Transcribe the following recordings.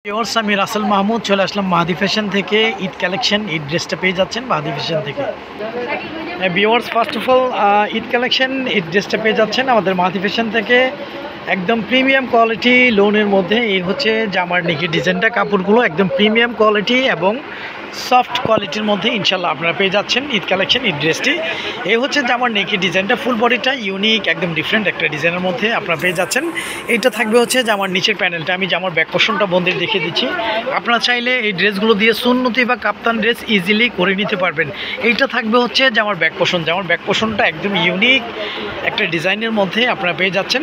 Viewers, আমি রাসেল মাহমুদ চলে আসলাম মাহাদি fashion থেকে। ঈদ কালেকশন, ঈদ ড্রেসটা পেয়ে যাচ্ছেন মাহাদি ফ্যাশন থেকে। Viewers, first of all Eid collection, Eid ড্রেসটা পেয়ে যাচ্ছেন আমাদের মাহাদি ফ্যাশন থেকে। একদম প্রিমিয়াম কোয়ালিটি লোনের মধ্যে এই হচ্ছে জামার নিকি ডিজাইনটা। কাপড়গুলো একদম প্রিমিয়াম কোয়ালিটি এবং সফট কোয়ালিটির মধ্যে ইনশাল্লাহ আপনারা পেয়ে যাচ্ছেন ঈদ কালেকশন, ঈদ ড্রেসটি। এই হচ্ছে জামার নেকি ডিজাইনটা, ফুল বডিটা ইউনিক, একদম ডিফারেন্ট একটা ডিজাইনের মধ্যে আপনারা পেয়ে যাচ্ছেন। এইটা থাকবে হচ্ছে জামার নিচের প্যানেলটা। আমি জামার ব্যাক পোর্শনটা বন্ধের দেখিয়ে দিচ্ছি। আপনারা চাইলে এই ড্রেসগুলো দিয়ে সুন্নতি বা কাপ্তান ড্রেস ইজিলি করে নিতে পারবেন। এইটা থাকবে হচ্ছে জামার ব্যাক পোর্শন। জামার ব্যাক পোর্শনটা একদম ইউনিক একটা ডিজাইনের মধ্যে আপনারা পেয়ে যাচ্ছেন।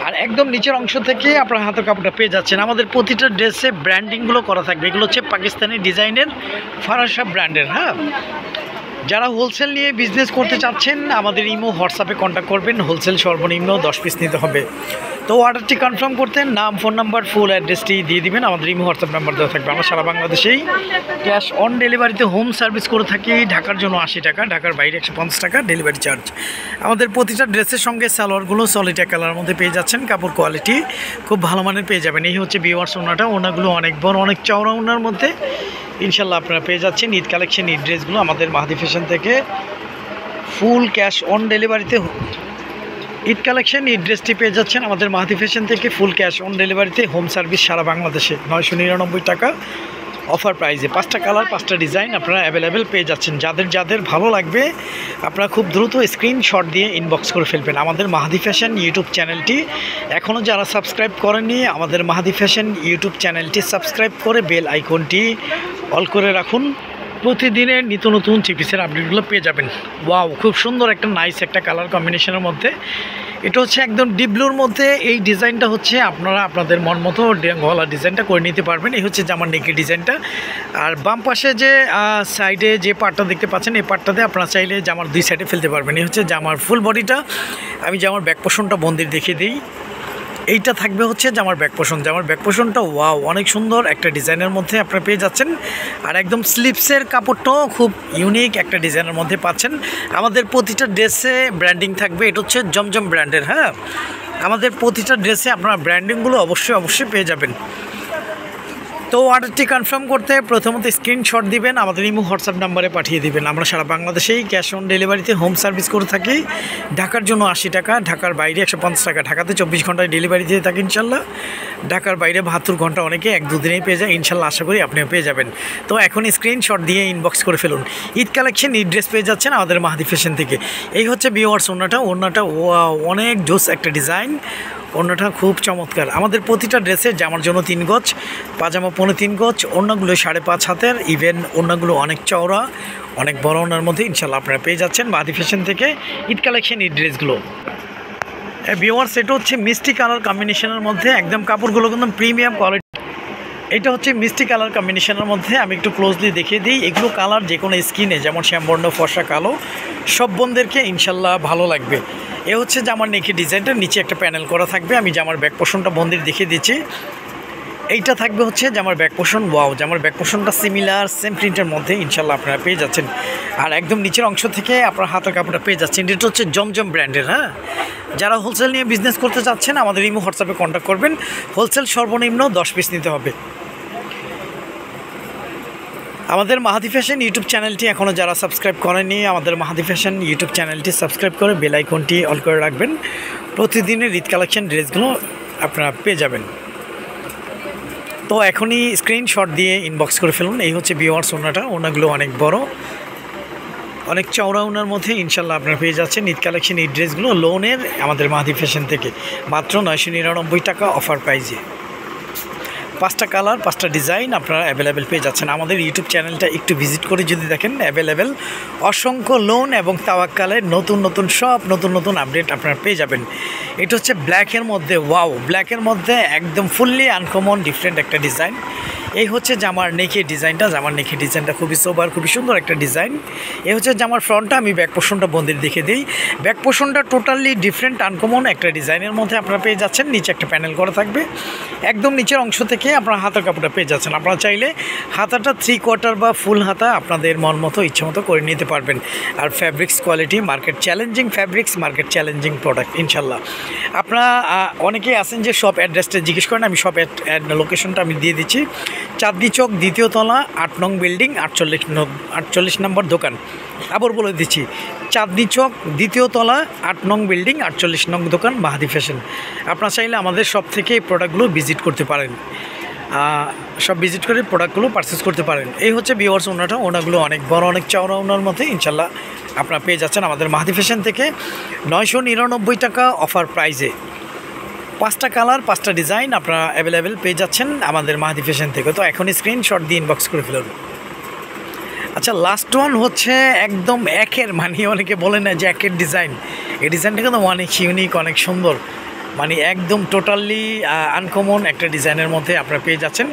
আর একদম নিচের অংশ থেকে আপনার হাতের কাপড়টা পেয়ে যাচ্ছেন। আমাদের প্রতিটা ড্রেসে ব্র্যান্ডিংগুলো করা থাকবে। এগুলো হচ্ছে পাকিস্তানি ডিজাইনের ফারাসা ব্র্যান্ডের। হ্যাঁ, যারা হোলসেল নিয়ে বিজনেস করতে চাচ্ছেন আমাদের ইমো হোয়াটসঅ্যাপে কন্ট্যাক্ট করবেন। হোলসেল সর্বনিম্ন 10 পিস নিতে হবে। তো অর্ডারটি কনফার্ম করতে নাম, ফোন নাম্বার, ফুল অ্যাড্রেসটি দিয়ে দিবেন। আমাদের ইমো হোয়াটসঅ্যাপ নাম্বার দেওয়া থাকবে। আমরা সারা বাংলাদেশেই ক্যাশ অন ডেলিভারিতে হোম সার্ভিস করে থাকি। ঢাকার জন্য 80 টাকা, ঢাকার বাইরে 150 টাকা ডেলিভারি চার্জ। আমাদের প্রতিটা ড্রেসের সঙ্গে সালোয়ারগুলো সলিড কালারের মধ্যে পেয়ে যাচ্ছেন। কাপড় কোয়ালিটি খুব ভালো মানের পেয়ে যাবেন। এই হচ্ছে ভিউয়ার্স ওনাটা। ওনাগুলো অনেক বড়, অনেক চওড়া ওনার মধ্যে ইনশাল্লাহ আপনারা পেয়ে যাচ্ছেন ঈদ কালেকশন, ঈদ ড্রেসগুলো আমাদের মাহাদি ফ্যাশন থেকে। ফুল ক্যাশ অন ডেলিভারিতে ঈদ কালেকশন, ঈদ ড্রেসটি পেয়ে যাচ্ছেন আমাদের মাহাদি ফ্যাশন থেকে। ফুল ক্যাশ অন ডেলিভারিতে হোম সার্ভিস সারা বাংলাদেশে 999 টাকা অফার প্রাইজে। 5টা কালার, 5টা ডিজাইন আপনারা অ্যাভেলেবেল পেয়ে যাচ্ছেন। যাদের যাদের ভালো লাগবে আপনারা খুব দ্রুত স্ক্রিনশট দিয়ে ইনবক্স করে ফেলবেন। আমাদের মাহাদি ফ্যাশন ইউটিউব চ্যানেলটি এখনও যারা সাবস্ক্রাইব করেননি, আমাদের মাহাদি ফ্যাশন ইউটিউব চ্যানেলটি সাবস্ক্রাইব করে বেল আইকনটি অল করে রাখুন। প্রতিদিনের নিত্য নতুন চিপিসের আপডেটগুলো পেয়ে যাবেন। ওয়াও, খুব সুন্দর একটা নাইস একটা কালার কম্বিনেশনের মধ্যে। এটা হচ্ছে একদম ডিপ ব্লুর মধ্যে। এই ডিজাইনটা হচ্ছে আপনারা আপনাদের মন মতো গলা ডিজাইনটা করে নিতে পারবেন। এই হচ্ছে জামার নেকি ডিজাইনটা। আর বাম পাশে যে সাইডে যে পার্টটা দেখতে পাচ্ছেন, এই পার্টটাতে আপনারা চাইলে জামার 2 সাইডে ফেলতে পারবেন। এই হচ্ছে জামার ফুল বডিটা। আমি জামার ব্যাক পোর্শনটা বন্দির দেখিয়ে দিই। এইটা থাকবে হচ্ছে জামার ব্যাক পোর্শন। জামার ব্যাক পোর্শনটা ওয়াও, অনেক সুন্দর একটা ডিজাইনের মধ্যে আপনারা পেয়ে যাচ্ছেন। আর একদম স্লিপসের কাপড়টাও খুব ইউনিক একটা ডিজাইনের মধ্যে পাচ্ছেন। আমাদের প্রতিটা ড্রেসে ব্র্যান্ডিং থাকবে। এটা হচ্ছে জমজম ব্র্যান্ডের। হ্যাঁ, আমাদের প্রতিটা ড্রেসে আপনারা ব্র্যান্ডিংগুলো অবশ্যই পেয়ে যাবেন। তো অর্ডারটি কনফার্ম করতে প্রথমত স্ক্রিনশট দিবেন, আমাদের ইমো হোয়াটসঅ্যাপ নাম্বারে পাঠিয়ে দিবেন। আমরা সারা বাংলাদেশেই ক্যাশ অন ডেলিভারিতে হোম সার্ভিস করে থাকি। ঢাকার জন্য 80 টাকা, ঢাকার বাইরে 150 টাকা। ঢাকাতে 24 ঘন্টায় ডেলিভারি দিয়ে থাকি ইনশাল্লাহ। ঢাকার বাইরে 72 ঘন্টা, অনেকে 1-2 দিনেই পেয়ে যায় ইনশাল্লাহ। আশা করি আপনিও পেয়ে যাবেন। তো এখন স্ক্রিনশট দিয়ে ইনবক্স করে ফেলুন। ঈদ কালেকশন, ঈদ ড্রেস পেয়ে যাচ্ছেন আমাদের মাহাদি ফ্যাশন থেকে। এই হচ্ছে ভিউয়ার্স ওড়নাটা। অনেক জোস একটা ডিজাইন। ওড়নাটা খুব চমৎকার। আমাদের প্রতিটা ড্রেসে জামার জন্য 3 গজ, পাজামা 3 গজ, ওড়নাগুলো 5.5 হাতের। ইভেন ওড়নাগুলো অনেক চওড়া, অনেক বড় ওড়নার মধ্যে ইনশাল্লাহ আপনারা পেয়ে যাচ্ছেন মাহাদি ফ্যাশন থেকে ঈদ কালেকশন, ঈদ ড্রেসগুলো। ভিউয়ার্স, এটা হচ্ছে মিষ্টি কালার কম্বিনেশনের মধ্যে। একদম কাপড়গুলো কিন্তু প্রিমিয়াম কোয়ালিটি। এটা হচ্ছে মিষ্টি কালার কম্বিনেশনের মধ্যে। আমি একটু ক্লোজলি দেখিয়ে দিই। এগুলো কালার যে কোনো স্কিনে, যেমন শ্যামবর্ণ, ফর্সা, কালো, সব বোনদেরকে ইনশাল্লাহ ভালো লাগবে। এ হচ্ছে জামার নেকি ডিজাইনটা। নিচে একটা প্যানেল করা থাকবে। আমি জামার ব্যাক পোর্শনটা বন্দির দেখিয়ে দিচ্ছি। এইটা থাকবে হচ্ছে জামার ব্যাক পোর্শন। ওয়াও, জামার ব্যাক পোর্শনটা সিমিলার সেম প্রিন্টের মধ্যে ইনশাল্লাহ আপনারা পেয়ে যাচ্ছেন। আর একদম নিচের অংশ থেকে আপনার হাতের কাপড়টা পেয়ে যাচ্ছেন। এটা হচ্ছে জমজম ব্র্যান্ডের। হ্যাঁ, যারা হোলসেল নিয়ে বিজনেস করতে চাচ্ছেন আমাদের ইমো হোয়াটসঅ্যাপে কন্ট্যাক্ট করবেন। হোলসেল সর্বনিম্ন 10 পিস নিতে হবে। আমাদের মাহাদি ফ্যাশন ইউটিউব চ্যানেলটি এখনও যারা সাবস্ক্রাইব করেনি, আমাদের মাহাদি ফ্যাশন ইউটিউব চ্যানেলটি সাবস্ক্রাইব করে বেল আইকনটি অল করে রাখবেন। প্রতিদিনের ঈদ কালেকশন ড্রেসগুলো আপনারা পেয়ে যাবেন। তো এখনই স্ক্রিনশট দিয়ে ইনবক্স করে ফেলুন। এই হচ্ছে ভিউয়ার্স ওড়নাটা। ওড়নাগুলো অনেক বড়, অনেক চওড়া ওড়নার মধ্যে ইনশাল্লাহ আপনারা পেয়ে যাচ্ছেন ঈদ কালেকশন, ঈদ ড্রেসগুলো লোনের আমাদের মাহাদি ফ্যাশন থেকে মাত্র 999 টাকা অফার প্রাইজে। 5টা কালার, 5টা ডিজাইন আপনারা অ্যাভেলেবেল পেয়ে যাচ্ছেন। আমাদের ইউটিউব চ্যানেলটা একটু ভিজিট করে যদি দেখেন, অ্যাভেলেবেল অসংখ্য লোন এবং তাওয়াক্কালের নতুন নতুন আপডেট আপনারা পেয়ে যাবেন। এটা হচ্ছে ব্ল্যাকের মধ্যে। ওয়াও, ব্ল্যাকের মধ্যে একদম ফুললি আনকমন ডিফারেন্ট একটা ডিজাইন। এই হচ্ছে জামার নেকের ডিজাইনটা। জামার নেকের ডিজাইনটা খুবই সোবার, খুবই সুন্দর একটা ডিজাইন। এই হচ্ছে জামার ফ্রন্টটা। আমি ব্যাক পোর্শনটা বন্দির দেখে দিই। ব্যাক পোর্শনটা টোটালি ডিফারেন্ট, আনকমন একটা ডিজাইনের মধ্যে আপনারা পেয়ে যাচ্ছেন। নিচে একটা প্যানেল করা থাকবে, একদম নিচের অংশ থেকে আপনারা হাতার কাপড়টা পেয়ে যাচ্ছেন। আপনারা চাইলে হাতাটা 3/4 বা ফুল হাতা আপনাদের মন মতো ইচ্ছে মতো করে নিতে পারবেন। আর fabrics quality market challenging fabrics, market challenging product ইনশাল্লাহ। আপনারা অনেকেই আছেন যে শপ অ্যাড্রেসটা জিজ্ঞেস করেন, আমি শপ লোকেশনটা আমি দিয়ে দিচ্ছি। চাঁদনী চক 2য় তলা 8 নং বিল্ডিং 48 নম্বর দোকান। আবার বলে দিচ্ছি, চাঁদনী চক 2য় তলা 8 নং বিল্ডিং 48 নং দোকান মাহাদি ফ্যাশন। আপনারা চাইলে আমাদের শপ থেকে এই প্রোডাক্টগুলো ভিজিট করতে পারেন, সব ভিজিট করে প্রোডাক্টগুলো পারচেস করতে পারেন। এই হচ্ছে ভিউয়ার্স ওনাগুলো অনেক বড়, অনেক চওড়া ওনার মধ্যে ইনশাল্লাহ আপনারা পেয়ে যাচ্ছেন আমাদের মাহাদি ফ্যাশন থেকে 999 টাকা অফার প্রাইজে। 5টা কালার 5টা ডিজাইন আপনারা অ্যাভেলেবেল পেয়ে যাচ্ছেন আমাদের মাহাদি ফ্যাশন থেকে। তো এখনই স্ক্রিনশট দিয়ে ইনবক্স করে ফেলুন। আচ্ছা, লাস্ট ওয়ান হচ্ছে একদম একের, মানে অনেকে বলে না যে একের ডিজাইন, এই ডিজাইনটা কিন্তু অনেক ইউনিক, অনেক সুন্দর, মানে একদম টোটালি আনকমন একটা ডিজাইনের মধ্যে আপনারা পেয়ে যাচ্ছেন।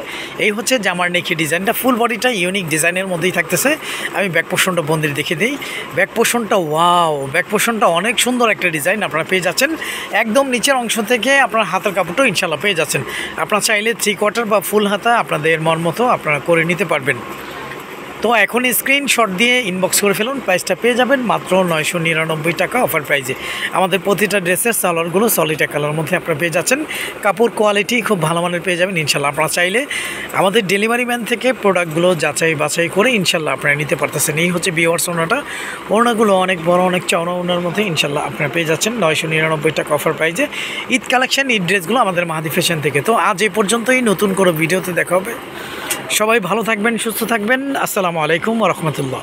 এই হচ্ছে জামার নেকি ডিজাইনটা, ফুল বডিটা ইউনিক ডিজাইনের মধ্যেই থাকতেছে। আমি ব্যাক পোর্শনটা বন্দির দেখে দিই। ব্যাক পোর্শনটা ওয়াও, ব্যাক পোর্শনটা অনেক সুন্দর একটা ডিজাইন আপনারা পেয়ে যাচ্ছেন। একদম নিচের অংশ থেকে আপনার হাতের কাপড়টাও ইনশাল্লাহ পেয়ে যাচ্ছেন। আপনারা চাইলে 3/4 বা ফুল হাতা আপনাদের মন মতো আপনারা করে নিতে পারবেন। তো এখন স্ক্রিনশট দিয়ে ইনবক্স করে ফেলুন, প্রাইসটা পেয়ে যাবেন মাত্র 999 টাকা অফার প্রাইজে। আমাদের প্রতিটা ড্রেসের সালোয়ারগুলো সলিড কালার মধ্যে আপনারা পেয়ে যাচ্ছেন। কাপড় কোয়ালিটি খুব ভালো মানের পেয়ে যাবেন ইনশাল্লাহ। আপনারা চাইলে আমাদের ডেলিভারি ম্যান থেকে প্রোডাক্টগুলো যাচাই বাছাই করে ইনশাল্লাহ আপনারা নিতে পারতেছেন। এই হচ্ছে ভিউয়ার্স ওড়নাগুলো অনেক বড়, অনেক চওড়া ওড়নার মধ্যে ইনশাল্লাহ আপনারা পেয়ে যাচ্ছেন 999 টাকা অফার প্রাইজে। ঈদ কালেকশন, ঈদ ড্রেসগুলো আমাদের মাহাদি ফ্যাশন থেকে। তো আজ এই পর্যন্তই, নতুন কোনো ভিডিওতে দেখা হবে। সবাই ভালো থাকবেন, সুস্থ থাকবেন। আসসালামু আলাইকুম ওয়া রাহমাতুল্লাহ।